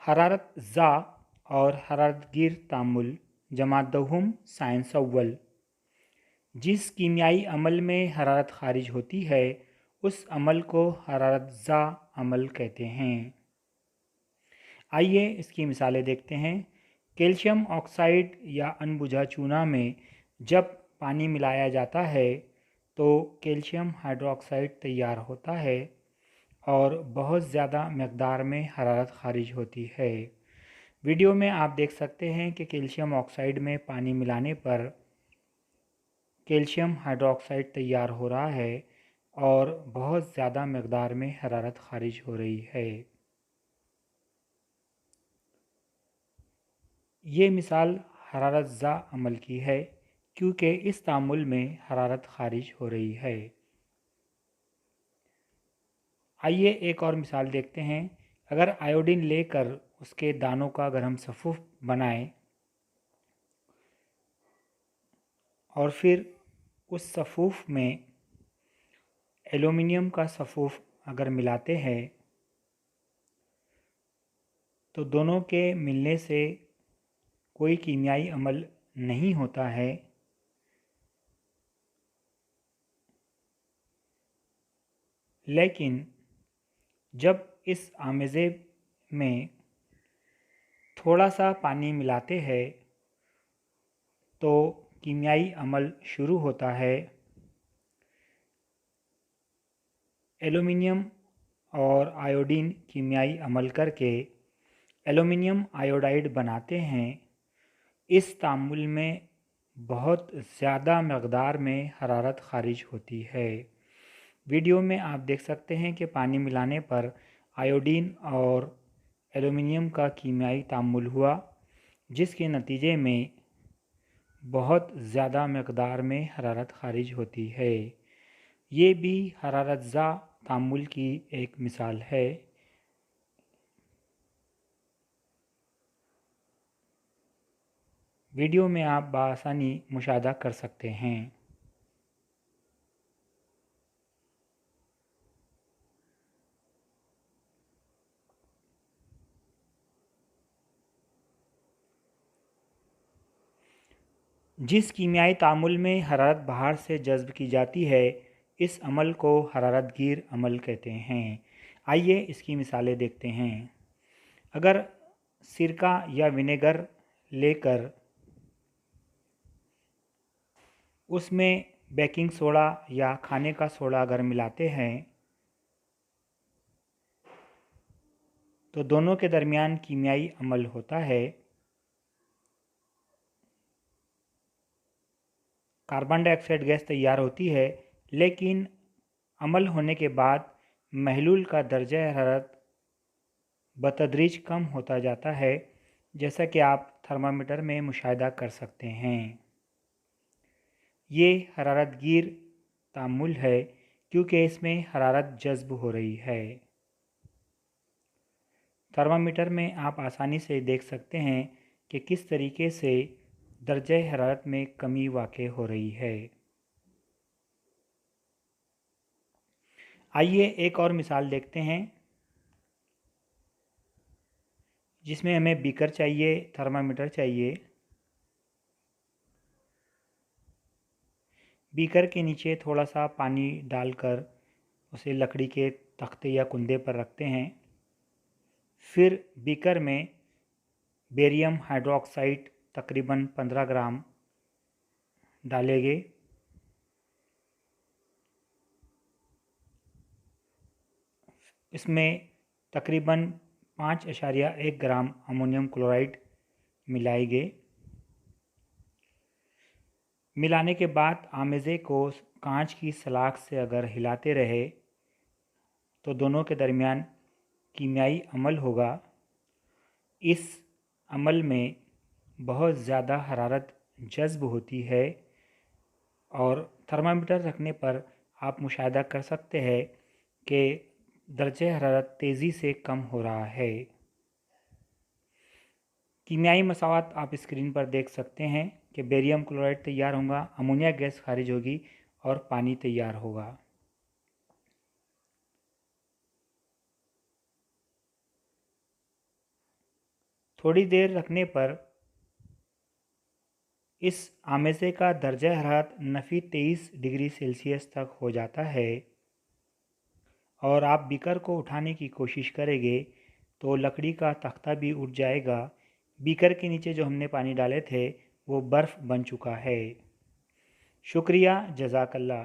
हरारत ज़ा और हरारत गिर तामुल जमात दहुम साइंस अव्वल। जिस कीमियाई अमल में हरारत खारिज होती है उस अमल को हरारत ज़ा अमल कहते हैं। आइए इसकी मिसालें देखते हैं। कैल्शियम ऑक्साइड या अनबुझा चूना में जब पानी मिलाया जाता है तो कैल्शियम हाइड्रोक्साइड तैयार होता है और बहुत ज़्यादा मकदार में हरारत खारिज होती है। वीडियो में आप देख सकते हैं कि कैल्शियम ऑक्साइड में पानी मिलाने पर कैल्शियम हाइड्रोक्साइड तैयार हो रहा है और बहुत ज़्यादा मकदार में हरारत खारिज हो रही है। ये मिसाल हरारत ज़ा अमल की है क्योंकि इस तामुल में हरारत खारिज हो रही है। आइए एक और मिसाल देखते हैं। अगर आयोडीन लेकर उसके दानों का अगर हम सफ़ूफ़ बनाएं और फिर उस सफ़ूफ़ में एल्युमिनियम का सफ़ूफ़ अगर मिलाते हैं तो दोनों के मिलने से कोई कीमियाई अमल नहीं होता है, लेकिन जब इस आमेज़े में थोड़ा सा पानी मिलाते हैं तो कीमियाई अमल शुरू होता है। एल्युमिनियम और आयोडीन कीमियाई अमल करके एल्युमिनियम आयोडाइड बनाते हैं। इस तामुल में बहुत ज़्यादा मकदार में हरारत खारिज होती है। वीडियो में आप देख सकते हैं कि पानी मिलाने पर आयोडीन और एल्युमिनियम का कीमियाई तामुल हुआ, जिसके नतीजे में बहुत ज़्यादा मकदार में हरारत खारिज होती है। ये भी हरारत ज़ा तामुल की एक मिसाल है। वीडियो में आप बआसानी मुशाहदा कर सकते हैं। जिस कीमियाई तामुल में हरारत बाहर से जज़्ब की जाती है इस अमल को हरारत गिर अमल कहते हैं। आइए इसकी मिसालें देखते हैं। अगर सिरका या विनेगर लेकर उसमें बेकिंग सोडा या खाने का सोडा अगर मिलाते हैं तो दोनों के दरमियान कीमियाई अमल होता है। कार्बन डाइऑक्साइड गैस तैयार होती है, लेकिन अमल होने के बाद महलूल का दर्जा हरारत बतदरीज कम होता जाता है, जैसा कि आप थर्मामीटर में मुशाहिदा कर सकते हैं। ये हरारत गिर तामुल है क्योंकि इसमें हरारत जज़्ब हो रही है। थर्मामीटर में आप आसानी से देख सकते हैं कि किस तरीके से दर्जा हरारत में कमी वाक़ई हो रही है। आइए एक और मिसाल देखते हैं जिसमें हमें बीकर चाहिए, थर्मामीटर चाहिए। बीकर के नीचे थोड़ा सा पानी डालकर उसे लकड़ी के तख्ते या कुंदे पर रखते हैं। फिर बीकर में बेरियम हाइड्रोक्साइड तकरीबन 15 ग्राम डालेंगे। इसमें तकरीबन 5.1 ग्राम अमोनियम क्लोराइड मिलाएंगे। मिलाने के बाद आमेज़े को कांच की सलाख से अगर हिलाते रहे तो दोनों के दरमियान कीमियाई अमल होगा। इस अमल में बहुत ज़्यादा हरारत जज़्ब होती है और थर्मामीटर रखने पर आप मुशाहिदा कर सकते हैं कि दर्जे हरारत तेज़ी से कम हो रहा है। कीमियाई मसावात आप स्क्रीन पर देख सकते हैं कि बेरियम क्लोराइड तैयार होगा, अमोनिया गैस खारिज होगी और पानी तैयार होगा। थोड़ी देर रखने पर इस आमेज़े का दर्जा हरारत नफ़ी 23 डिग्री सेल्सियस तक हो जाता है और आप बीकर को उठाने की कोशिश करेंगे तो लकड़ी का तख्ता भी उठ जाएगा। बीकर के नीचे जो हमने पानी डाले थे वो बर्फ़ बन चुका है। शुक्रिया, जज़ाकल्लाह।